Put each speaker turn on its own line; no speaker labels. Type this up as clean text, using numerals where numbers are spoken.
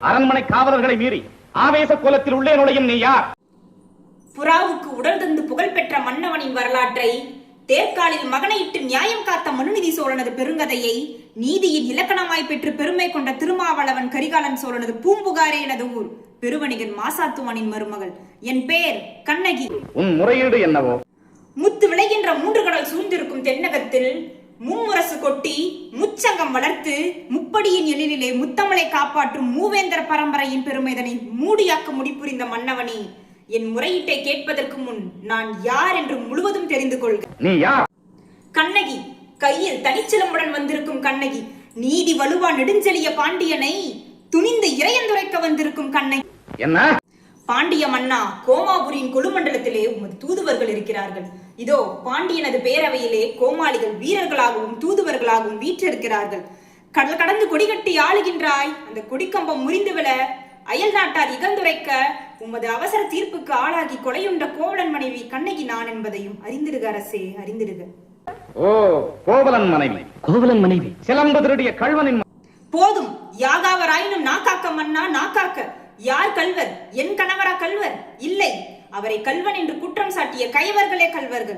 அரண்மனை காவலர்களை மீறி ஆவேச கோலத்தில் உள்ளே நுழையும் நீ யார்?
புறாவுக்கு உடல் தந்து புகழ்பெற்ற மன்னவனின் வரலாற்றை, தேர்காலில் மகனையிட்டு நியாயம் காத்த மனுநீதி சோழனது பெருங்கதையை, நீதியின் இலக்கணமாய் பெற்று பெருமை கொண்ட திருமாவளவன் கரிகாலன் சோழனது பூம்புகாரே எனது ஊர், பெருவணிகன் மாசாத்துவானின் மருமகள். என் பெயர் கண்ணகி.
உன் முறையீடு என்னவோ?
முத்து விளைகின்ற 3 கடல் சூழ்ந்திருக்கும் தென்னகத்தில் மும்முரசு கொட்டி முச்சங்கம் வளர்த்து முப்படியின் எழிலே முத்தமலை காப்பாற்றும் மூவேந்தர பரம்பரையின் பெருமைதனை மூடியாக்க முடிப்புரிந்த மன்னவனே, என் முறையீட்டை கேட்பதற்கு முன் நான் யார் என்று முழுவதும் தெரிந்து கொள்க.
நீ யார்?
கண்ணகி, கையில் தனிச்சிலம்புடன் வந்திருக்கும் கண்ணகி, நீதி வலுவா நெடுஞ்செழிய பாண்டியனை துணிந்து இறையந்துரைக்க வந்திருக்கும் கண்ணகி.
என்ன?
பாண்டிய மன்னா, கோமாபுரியின் கொலுமண்டலத்திலே உமது தூதுவர்கள் இருக்கிறார்கள். இதோ பாண்டியனது பேரவையிலே கோமாளிகள் வீரர்களாகவும் தூதுவர்களாகவும் வீற்றிருக்கிறார்கள். கடல் கடந்து கொடிகட்டி ஆளுகின்றாய். அந்த கொடிக்கம்பம் முறிந்து விழ அயல் நாட்டார் இகழ்ந்துரைக்க உமது அவசர தீர்ப்புக்கு ஆளாகி கொலையுண்ட கோவலன் மனைவி கண்ணகி நான் என்பதையும் அறிந்திடுக அரசே, அறிந்திடுக.
ஓ, கோவலன் மனைவி. கோவலன் மனைவி சிலம்பு திருடிய கள்வனின்.
போதும், யாகாவராயினும் நாக்காக்க மன்னா, நாக்காக்க. யார் கல்வர்? என் கணவரா கல்வர்? இல்லை, அவரை கல்வன் என்று குற்றம் சாட்டிய கயவர்களே கல்வர்கள்.